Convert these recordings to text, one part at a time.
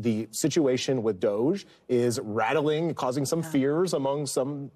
the situation with DOGE is rattling, causing some fears among some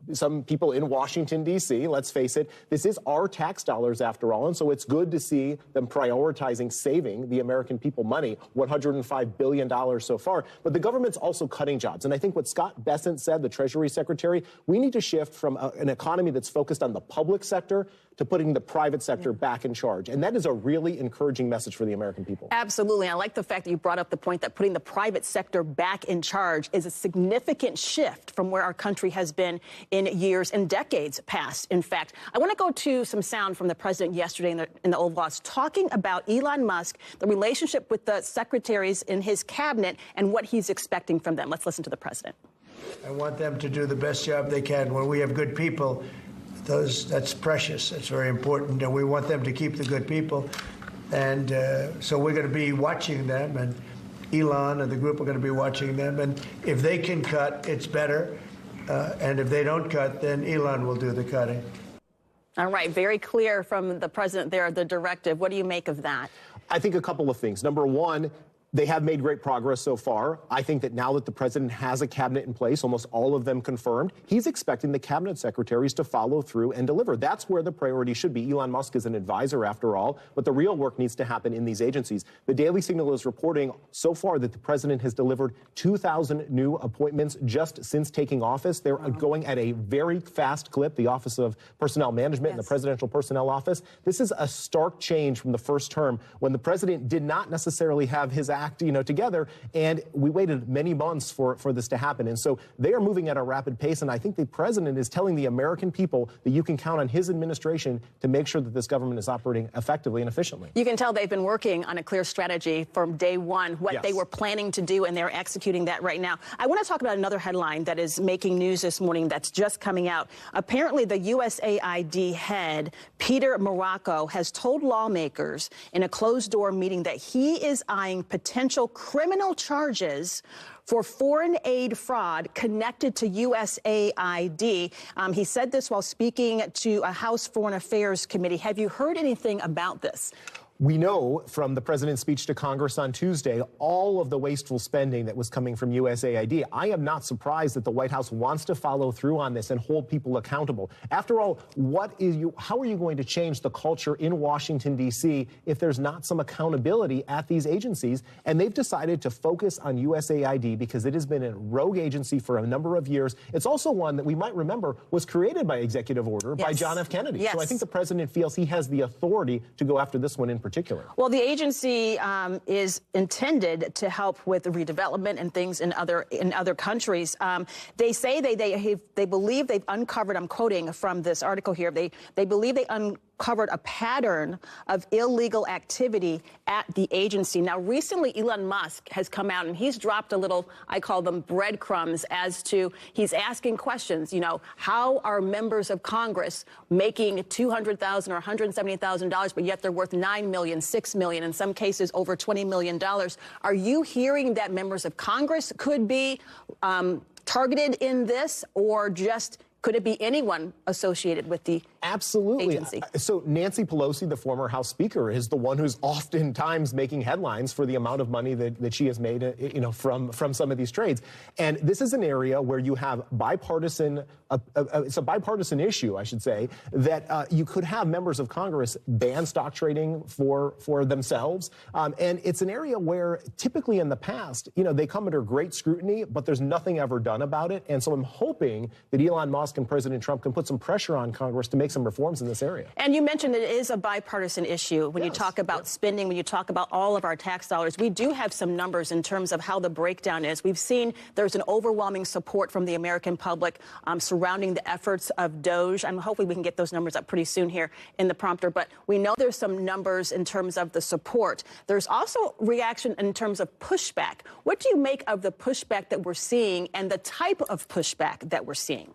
people in Washington, D.C. Let's face it, this is our tax dollars after all, and so it's good to see them prioritizing saving the American people money, $105 billion so far. But the government's also cutting jobs. And I think what Scott Bessent said, the Treasury Secretary, we need to shift from an economy that's focused on the public sector to putting the private sector back in charge. And that is a really encouraging message for the American people. Absolutely. I like the fact that you brought up the point that putting the private sector back in charge is a significant shift from where our country has been in years and decades past. In fact, I want to go to some sound from the president yesterday in the Oval Office talking about Elon Musk, the relationship with the secretaries in his cabinet, and what he's expecting from them. Let's listen to the president. I want them to do the best job they can. When we have good people, that's precious. That's very important, and we want them to keep the good people. And so we're going to be watching them, and Elon and the group are going to be watching them. And if they can cut, it's better. And if they don't cut, then Elon will do the cutting. All right. Very clear from the president there, the directive. What do you make of that? I think a couple of things. Number one, they have made great progress so far. I think that now that the president has a cabinet in place, almost all of them confirmed, he's expecting the cabinet secretaries to follow through and deliver. That's where the priority should be. Elon Musk is an advisor after all, but the real work needs to happen in these agencies. The Daily Signal is reporting so far that the president has delivered 2,000 new appointments just since taking office. They're going at a very fast clip, the Office of Personnel Management and the Presidential Personnel Office. This is a stark change from the first term when the president did not necessarily have his act, together, and we waited many months for this to happen. And so they are moving at a rapid pace, and I think the president is telling the American people that you can count on his administration to make sure that this government is operating effectively and efficiently. You can tell they've been working on a clear strategy from day one, what they were planning to do, and they're executing that right now. I want to talk about another headline that is making news this morning that's just coming out. Apparently, the USAID head, Peter Marocco, has told lawmakers in a closed-door meeting that he is eyeing potential criminal charges for foreign aid fraud connected to USAID. He said this while speaking to a House Foreign Affairs Committee. Have you heard anything about this? We know from the president's speech to Congress on Tuesday all of the wasteful spending that was coming from USAID. I am not surprised that the White House wants to follow through on this and hold people accountable. After all, how are you going to change the culture in Washington, D.C. if there's not some accountability at these agencies? And they've decided to focus on USAID because it has been a rogue agency for a number of years. It's also one that we might remember was created by executive order by John F. Kennedy. So I think the president feels he has the authority to go after this one in particular. Well, the agency is intended to help with the redevelopment and things in other countries. They say they believe they've uncovered, I'm quoting from this article here, they believe they uncovered a pattern of illegal activity at the agency. Now, recently, Elon Musk has come out and he's dropped a little, I call them breadcrumbs, as to he's asking questions, how are members of Congress making $200,000 or $170,000, but yet they're worth $9 million, $6 million, in some cases over $20 million. Are you hearing that members of Congress could be targeted in this, or just could it be anyone associated with the agency? So Nancy Pelosi, the former House Speaker, is the one who's oftentimes making headlines for the amount of money that she has made, from some of these trades. And this is an area where you have bipartisan, it's a bipartisan issue, I should say, that you could have members of Congress ban stock trading for themselves. And it's an area where typically in the past, they come under great scrutiny, but there's nothing ever done about it. And so I'm hoping that Elon Musk and President Trump can put some pressure on Congress to make some reforms in this area. And you mentioned it is a bipartisan issue when you talk about spending, when you talk about all of our tax dollars. We do have some numbers in terms of how the breakdown is. We've seen there's an overwhelming support from the American public surrounding the efforts of DOGE. And hopefully we can get those numbers up pretty soon here in the prompter. But we know there's some numbers in terms of the support. There's also reaction in terms of pushback. What do you make of the pushback that we're seeing and the type of pushback that we're seeing?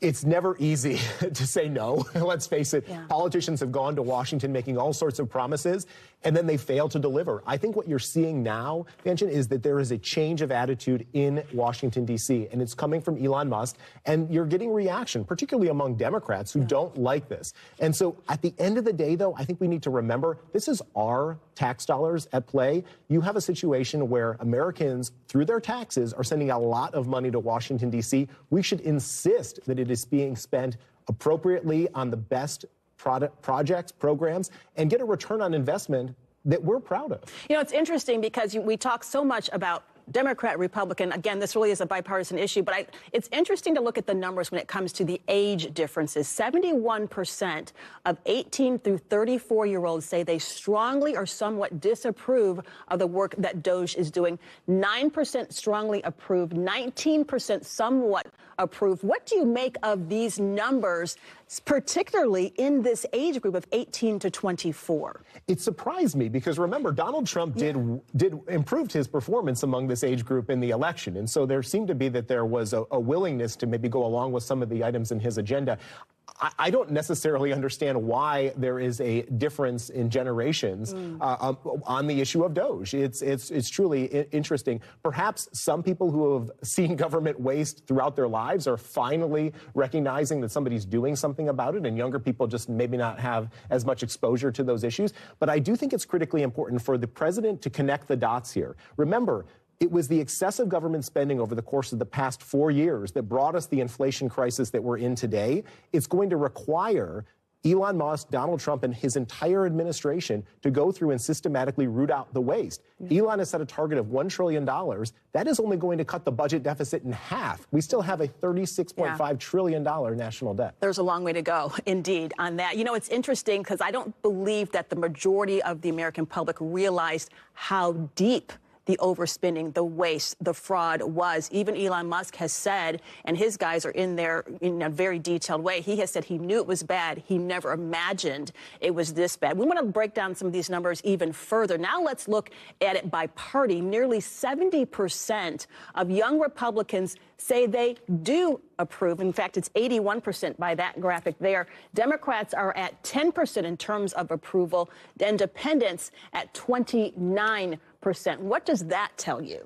It's never easy to say no. Let's face it. Politicians have gone to Washington making all sorts of promises. and then they fail to deliver. I think what you're seeing now, Fanchon, is that there is a change of attitude in Washington, D.C., and it's coming from Elon Musk, and you're getting reaction, particularly among Democrats who don't like this. And so at the end of the day, though, I think we need to remember this is our tax dollars at play. You have a situation where Americans, through their taxes, are sending a lot of money to Washington, D.C. We should insist that it is being spent appropriately on the best projects, programs, and get a return on investment that we're proud of. You know, it's interesting because we talk so much about Democrat, Republican. Again, this really is a bipartisan issue, but it's interesting to look at the numbers when it comes to the age differences. 71% of 18 through 34-year-olds say they strongly or somewhat disapprove of the work that DOGE is doing. 9% strongly approve, 19% somewhat approve. What do you make of these numbers, particularly in this age group of 18 to 24? It surprised me because, remember, Donald Trump did improved his performance among this age group in the election. And so there seemed to be that there was a willingness to maybe go along with some of the items in his agenda. I don't necessarily understand why there is a difference in generations on the issue of DOGE. It's truly interesting. Perhaps some people who have seen government waste throughout their lives are finally recognizing that somebody's doing something about it, and younger people just maybe not have as much exposure to those issues. But I do think it's critically important for the president to connect the dots here. Remember, it was the excessive government spending over the course of the past 4 years that brought us the inflation crisis that we're in today. It's going to require Elon Musk, Donald Trump, and his entire administration to go through and systematically root out the waste. Elon has set a target of $1 trillion. That is only going to cut the budget deficit in half. We still have a $36.5 trillion national debt. There's a long way to go, indeed, on that. You know, it's interesting because I don't believe that the majority of the American public realized how deep the overspending, the waste, the fraud was. Even Elon Musk has said, and his guys are in there in a very detailed way, he has said he knew it was bad. He never imagined it was this bad. We want to break down some of these numbers even further. Now let's look at it by party. Nearly 70% of young Republicans say they do approve. In fact, it's 81% by that graphic there. Democrats are at 10% in terms of approval, independents at 29%. What does that tell you?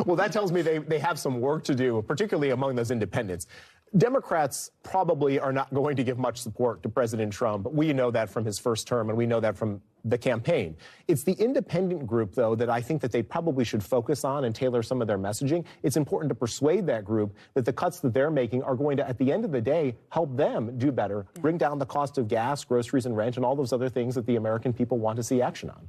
Well, that tells me they have some work to do, particularly among those independents. Democrats probably are not going to give much support to President Trump. We know that from his first term, and we know that from the campaign. It's the independent group, though, that I think that they probably should focus on and tailor some of their messaging. It's important to persuade that group that the cuts that they're making are going to, at the end of the day, help them do better, bring down the cost of gas, groceries, and rent, and all those other things that the American people want to see action on.